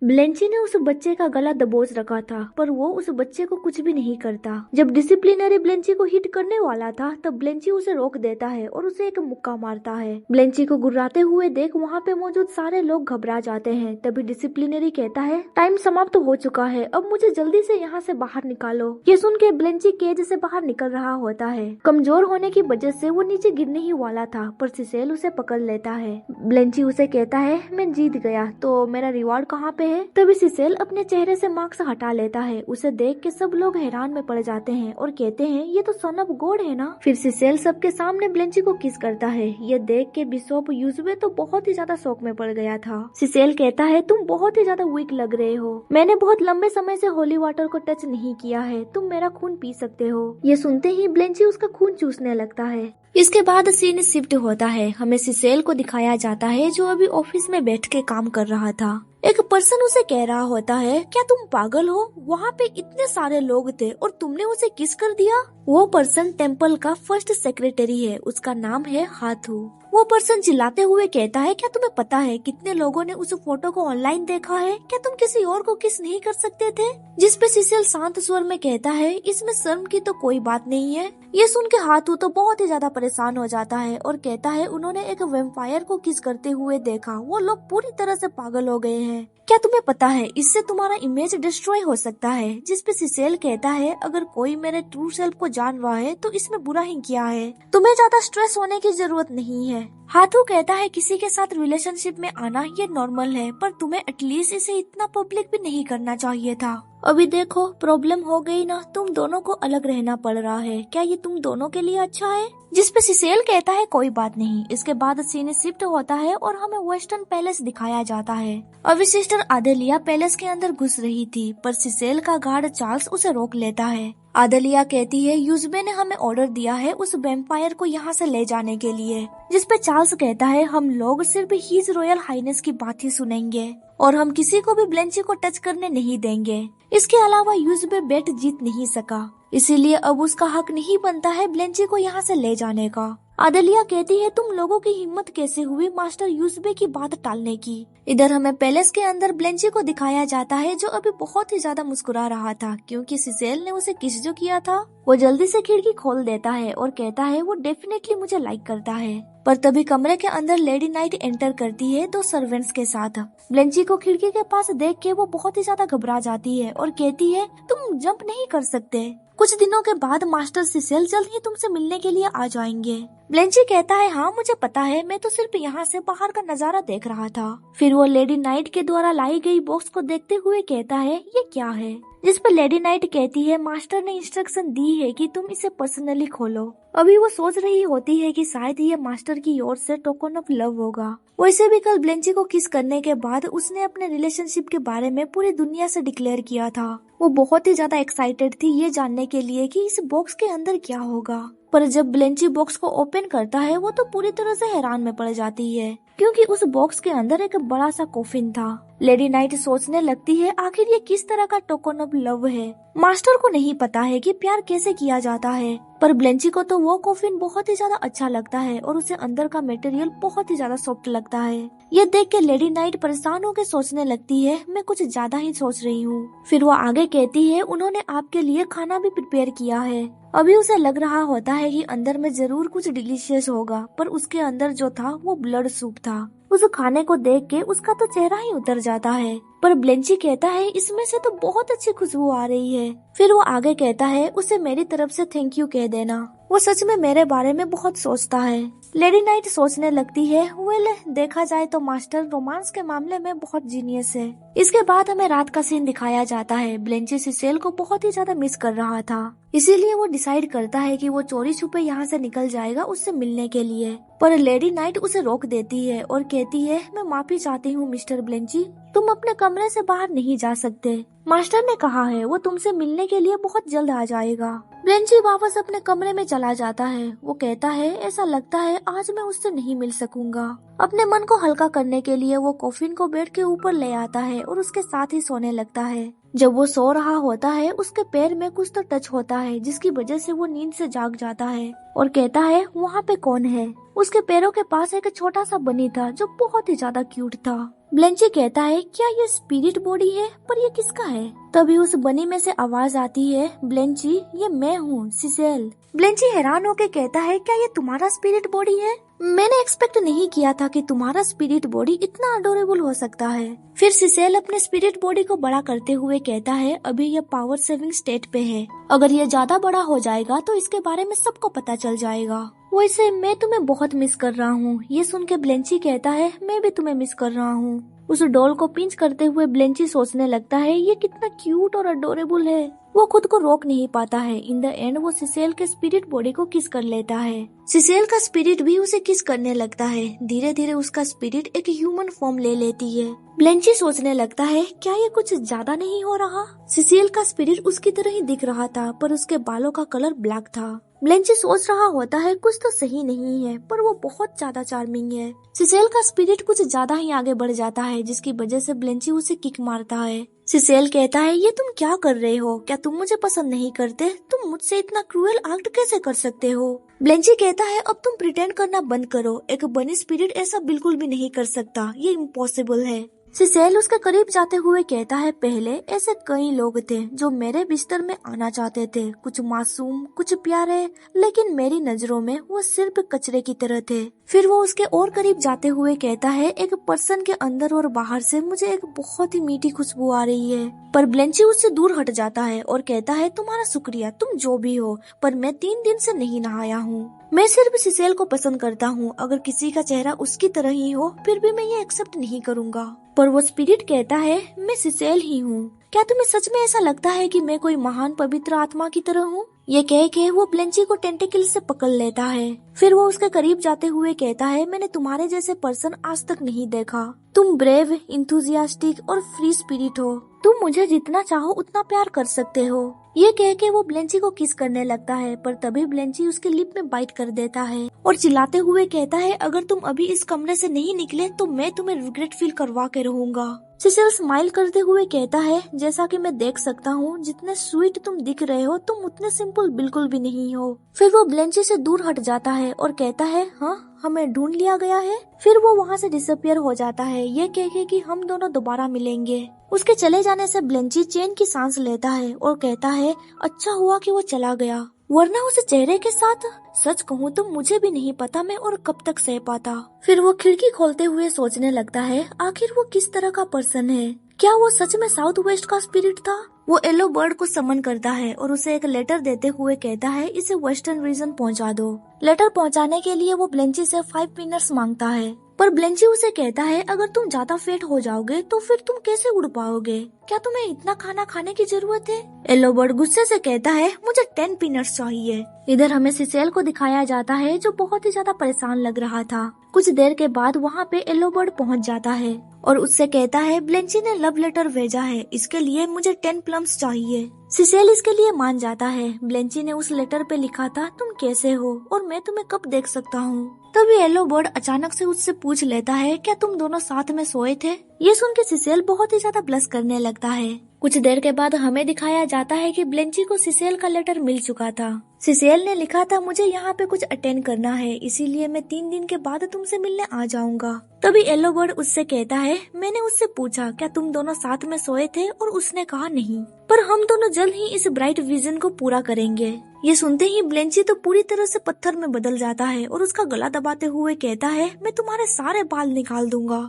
ब्लेंची ने उस बच्चे का गला दबोच रखा था, पर वो उस बच्चे को कुछ भी नहीं करता। जब डिसिप्लिनरी ब्लेंची को हिट करने वाला था तब ब्लेंची उसे रोक देता है और उसे एक मुक्का मारता है। ब्लेंची को गुर्राते हुए देख वहाँ पे मौजूद सारे लोग घबरा जाते हैं। तभी डिसिप्लिनरी कहता है, टाइम समाप्त हो चुका है, अब मुझे जल्दी से यहाँ से बाहर निकालो। ये सुन के ब्लेंची केज से बाहर निकल रहा होता है। कमजोर होने की वजह से वो नीचे गिरने ही वाला था, पर सिसेल उसे पकड़ लेता है। ब्लेंची उसे कहता है, मैं जीत गया, तो मेरा रिवॉर्ड कहाँ पे है? तभी सिसेल अपने चेहरे से मास्क हटा लेता है। उसे देख के सब लोग हैरान में पड़ जाते हैं और कहते हैं, ये तो सन ऑफ गॉड है ना। फिर सिसेल सबके सामने ब्लेंची को किस करता है। ये देख के बिशप यूजुबे तो बहुत ही ज्यादा शौक में पड़ गया था। सिसेल कहता है, तुम बहुत ही ज्यादा वीक लग रहे हो, मैंने बहुत लंबे समय से होली वाटर को टच नहीं किया है, तुम मेरा खून पी सकते हो। ये सुनते ही ब्लेंची उसका खून चूसने लगता है। इसके बाद सीन शिफ्ट होता है। हमें सिसेल को दिखाया जाता है जो अभी ऑफिस में बैठ के काम कर रहा था। एक पर्सन उसे कह रहा होता है, क्या तुम पागल हो? वहाँ पे इतने सारे लोग थे और तुमने उसे किस कर दिया? वो पर्सन टेम्पल का फर्स्ट सेक्रेटरी है, उसका नाम है हाथू। वो पर्सन चिल्लाते हुए कहता है, क्या तुम्हें पता है कितने लोगों ने उस फोटो को ऑनलाइन देखा है? क्या तुम किसी और को किस नहीं कर सकते थे? जिस पे सिसेल शांत स्वर में कहता है, इसमें शर्म की तो कोई बात नहीं है। ये सुन के हाथू तो बहुत ही ज्यादा परेशान हो जाता है और कहता है, उन्होंने एक वैम्पायर को किस करते हुए देखा, वो लोग पूरी तरह से पागल हो गए हैं। क्या तुम्हें पता है इससे तुम्हारा इमेज डिस्ट्रॉय हो सकता है? जिस पे सिसेल कहता है, अगर कोई मेरे ट्रू सेल्फ को जान रहा है तो इसमें बुरा ही क्या है, तुम्हें ज्यादा स्ट्रेस होने की जरूरत नहीं है। हाथू कहता है, किसी के साथ रिलेशनशिप में आना ये नॉर्मल है, पर तुम्हें एटलीस्ट इसे इतना पब्लिक भी नहीं करना चाहिए था। अभी देखो प्रॉब्लम हो गई ना, तुम दोनों को अलग रहना पड़ रहा है, क्या ये तुम दोनों के लिए अच्छा है? जिस पे सिसेल कहता है, कोई बात नहीं। इसके बाद सीन शिफ्ट होता है और हमें वेस्टर्न पैलेस दिखाया जाता है। अभी सिस्टर आदेलिया पैलेस के अंदर घुस रही थी, पर सिसेल का गार्ड चार्ल्स उसे रोक लेता है। आदेलिया कहती है, यूजबे ने हमें ऑर्डर दिया है उस वैम्पायर को यहाँ से ले जाने के लिए। जिस पे चार्ल्स कहता है, हम लोग सिर्फ हीज रॉयल हाइनेस की बात ही सुनेंगे और हम किसी को भी ब्लेंची को टच करने नहीं देंगे। इसके अलावा यूजबे बेट जीत नहीं सका, इसीलिए अब उसका हक नहीं बनता है ब्लेंची को यहाँ से ले जाने का। आदेलिया कहती है, तुम लोगों की हिम्मत कैसे हुई मास्टर यूजबे की बात टालने की? इधर हमें पैलेस के अंदर ब्लेंची को दिखाया जाता है जो अभी बहुत ही ज्यादा मुस्कुरा रहा था, क्योंकि सिसेल ने उसे किस जो किया था। वो जल्दी से खिड़की खोल देता है और कहता है, वो डेफिनेटली मुझे लाइक करता है। पर तभी कमरे के अंदर लेडी नाइट एंटर करती है 2 सर्वेंट्स के साथ। ब्लेंची को खिड़की के पास देख के वो बहुत ही ज्यादा घबरा जाती है और कहती है, तुम जंप नहीं कर सकते। कुछ दिनों के बाद मास्टर सिसेल जल्द ही तुमसे मिलने के लिए आ जाएंगे। ब्लेंची कहता है, हाँ मुझे पता है, मैं तो सिर्फ यहाँ से बाहर का नजारा देख रहा था। फिर वो लेडी नाइट के द्वारा लाई गई बॉक्स को देखते हुए कहता है, ये क्या है? जिस पर लेडी नाइट कहती है, मास्टर ने इंस्ट्रक्शन दी है कि तुम इसे पर्सनली खोलो। अभी वो सोच रही होती है कि शायद ये मास्टर की ओर से टोकन ऑफ लव होगा। वैसे भी कल ब्लेंची को किस करने के बाद उसने अपने रिलेशनशिप के बारे में पूरी दुनिया से डिक्लेयर किया था। वो बहुत ही ज्यादा एक्साइटेड थी ये जानने के लिए कि इस बॉक्स के अंदर क्या होगा। पर जब ब्लेंची बॉक्स को ओपन करता है वो तो पूरी तरह से हैरान में पड़ जाती है, क्योंकि उस बॉक्स के अंदर एक बड़ा सा कॉफिन था। लेडी नाइट सोचने लगती है, आखिर ये किस तरह का टोकन ऑफ लव है? मास्टर को नहीं पता है कि प्यार कैसे किया जाता है, पर ब्लेंची को तो वो कॉफिन बहुत ही ज्यादा अच्छा लगता है और उसे अंदर का मटेरियल बहुत ही ज्यादा सॉफ्ट लगता है। ये देख के लेडी नाइट परेशान होकर सोचने लगती है, मैं कुछ ज्यादा ही सोच रही हूँ। फिर वो आगे कहती है, उन्होंने आपके लिए खाना भी प्रिपेयर किया है। अभी उसे लग रहा होता है कि अंदर में जरूर कुछ डिलीशियस होगा, पर उसके अंदर जो था वो ब्लड सूप था। उस खाने को देख के उसका तो चेहरा ही उतर जाता है, पर ब्लेंची कहता है, इसमें से तो बहुत अच्छी खुशबू आ रही है। फिर वो आगे कहता है, उसे मेरी तरफ से थैंक यू कह देना, वो सच में मेरे बारे में बहुत सोचता है। लेडी नाइट सोचने लगती है, वेल देखा जाए तो मास्टर रोमांस के मामले में बहुत जीनियस है। इसके बाद हमें रात का सीन दिखाया जाता है। ब्लेंची सिसेल को बहुत ही ज्यादा मिस कर रहा था, इसीलिए वो डिसाइड करता है कि वो चोरी छुपे यहाँ से निकल जाएगा उससे मिलने के लिए। पर लेडी नाइट उसे रोक देती है और कहती है, मैं माफी चाहती हूँ मिस्टर ब्लेंची, तुम अपने कमरे से बाहर नहीं जा सकते। मास्टर ने कहा है वो तुमसे मिलने के लिए बहुत जल्द आ जाएगा। ब्लेंची वापस अपने कमरे में चला जाता है। वो कहता है, ऐसा लगता है आज मैं उससे नहीं मिल सकूंगा। अपने मन को हल्का करने के लिए वो कॉफिन को बेड के ऊपर ले आता है और उसके साथ ही सोने लगता है। जब वो सो रहा होता है उसके पैर में कुछ तो टच होता है, जिसकी वजह से वो नींद से जाग जाता है और कहता है, वहाँ पे कौन है? उसके पैरों के पास एक छोटा सा बनी था जो बहुत ही ज्यादा क्यूट था। ब्लेंची कहता है क्या ये स्पिरिट बॉडी है, पर ये किसका है? तभी उस बनी में से आवाज आती है, ब्लेंची ये मैं हूँ, सिसेल। ब्लेंची हैरान होकर कहता है क्या ये तुम्हारा स्पिरिट बॉडी है? मैंने एक्सपेक्ट नहीं किया था कि तुम्हारा स्पिरिट बॉडी इतना अडोरेबल हो सकता है। फिर सिसेल अपने स्पिरिट बॉडी को बड़ा करते हुए कहता है अभी ये पावर सेविंग स्टेट पे है, अगर ये ज्यादा बड़ा हो जाएगा तो इसके बारे में सबको पता चल जाएगा। वैसे मैं तुम्हें बहुत मिस कर रहा हूँ। ये सुन के ब्लेंची कहता है मैं भी तुम्हें मिस कर रहा हूँ। उस डॉल को पिंच करते हुए ब्लेंची सोचने लगता है ये कितना क्यूट और अडोरेबल है। वो खुद को रोक नहीं पाता है। इन द एंड वो सिसेल के स्पिरिट बॉडी को किस कर लेता है। सिसेल का स्पिरिट भी उसे किस करने लगता है। धीरे धीरे उसका स्पिरिट एक ह्यूमन फॉर्म ले लेती है। ब्लेंची सोचने लगता है क्या ये कुछ ज्यादा नहीं हो रहा? सिसेल का स्पिरिट उसकी तरह ही दिख रहा था, पर उसके बालों का कलर ब्लैक था। ब्लेंची सोच रहा होता है कुछ तो सही नहीं है, पर वो बहुत ज्यादा चार्मिंग है। सिसेल का स्पिरिट कुछ ज्यादा ही आगे बढ़ जाता है, जिसकी वजह से ब्लेंची उसे किक मारता है। सिसेल कहता है ये तुम क्या कर रहे हो? क्या तुम मुझे पसंद नहीं करते? तुम मुझसे इतना क्रूएल एक्ट कैसे कर सकते हो? ब्लेंची कहता है अब तुम प्रिटेंड करना बंद करो। एक बनी स्पिरिट ऐसा बिल्कुल भी नहीं कर सकता, ये इम्पॉसिबल है। सिसेल उसके करीब जाते हुए कहता है पहले ऐसे कई लोग थे जो मेरे बिस्तर में आना चाहते थे, कुछ मासूम, कुछ प्यारे, लेकिन मेरी नजरों में वो सिर्फ कचरे की तरह थे। फिर वो उसके और करीब जाते हुए कहता है एक पर्सन के अंदर और बाहर से मुझे एक बहुत ही मीठी खुशबू आ रही है। पर ब्लेंची उससे दूर हट जाता है और कहता है तुम्हारा शुक्रिया, तुम जो भी हो, पर मैं 3 दिन से नहीं नहाया हूँ। मैं सिर्फ सिसेल को पसंद करता हूँ। अगर किसी का चेहरा उसकी तरह ही हो फिर भी मैं ये एक्सेप्ट नहीं करूँगा। पर वो स्पिरिट कहता है मैं सिसेल ही हूँ। क्या तुम्हें सच में ऐसा लगता है कि मैं कोई महान पवित्र आत्मा की तरह हूँ? ये कह के वो ब्लेंची को टेंटिकल से पकड़ लेता है। फिर वो उसके करीब जाते हुए कहता है मैंने तुम्हारे जैसे पर्सन आज तक नहीं देखा। तुम ब्रेव, इंथुजियास्टिक और फ्री स्पिरिट हो। तुम मुझे जितना चाहो उतना प्यार कर सकते हो। ये कह के वो ब्लेंची को किस करने लगता है, पर तभी ब्लेंची उसके लिप में बाइट कर देता है और चिल्लाते हुए कहता है अगर तुम अभी इस कमरे से नहीं निकले तो मैं तुम्हें रिग्रेट फील करवा के रहूंगा। सिसेल स्माइल करते हुए कहता है जैसा कि मैं देख सकता हूँ जितने स्वीट तुम दिख रहे हो तुम उतने सिंपल बिल्कुल भी नहीं हो। फिर वो ब्लेंची से दूर हट जाता है और कहता है हाँ हमें ढूंढ लिया गया है। फिर वो वहाँ से डिसअपियर हो जाता है ये कह के कि हम दोनों दोबारा मिलेंगे। उसके चले जाने से ब्लेंची चैन की सांस लेता है और कहता है अच्छा हुआ कि वो चला गया, वरना उसे चेहरे के साथ सच कहूँ तो मुझे भी नहीं पता मैं और कब तक सह पाता। फिर वो खिड़की खोलते हुए सोचने लगता है आखिर वो किस तरह का पर्सन है। क्या वो सच में साउथ वेस्ट का स्पिरिट था? वो येलो बर्ड को समन करता है और उसे एक लेटर देते हुए कहता है इसे वेस्टर्न रीजन पहुंचा दो। लेटर पहुंचाने के लिए वो ब्लेंची से 5 पिनर्स मांगता है, पर ब्लेंची उसे कहता है अगर तुम ज्यादा फेट हो जाओगे तो फिर तुम कैसे उड़ पाओगे? क्या तुम्हें इतना खाना खाने की जरूरत है? येलो बर्ड गुस्से से कहता है मुझे 10 पिनट्स चाहिए। इधर हमें सिसेल को दिखाया जाता है जो बहुत ही ज्यादा परेशान लग रहा था। कुछ देर के बाद वहाँ पे येलो बर्ड पहुँच जाता है और उससे कहता है ब्लेंची ने लव लेटर भेजा है, इसके लिए मुझे 10 प्लम्स चाहिए। सिसेल इसके लिए मान जाता है। ब्लेंची ने उस लेटर पे लिखा था तुम कैसे हो और मैं तुम्हें कब देख सकता हूँ। तभी येलो बर्ड अचानक से उससे पूछ लेता है क्या तुम दोनों साथ में सोए थे? ये सुन के सिसेल बहुत ही ज्यादा ब्लश करने लगता है। कुछ देर के बाद हमें दिखाया जाता है कि ब्लेंची को सिसेल का लेटर मिल चुका था। सिसेल ने लिखा था मुझे यहाँ पे कुछ अटेंड करना है, इसीलिए मैं 3 दिन के बाद तुमसे मिलने आ जाऊंगा। तभी येलो बर्ड उससे कहता है मैंने उससे पूछा क्या तुम दोनों साथ में सोए थे और उसने कहा नहीं, पर हम दोनों जल्द ही इस ब्राइट विजन को पूरा करेंगे। ये सुनते ही ब्लेंची तो पूरी तरह से पत्थर में बदल जाता है और उसका गला दबाते हुए कहता है मैं तुम्हारे सारे बाल निकाल दूंगा।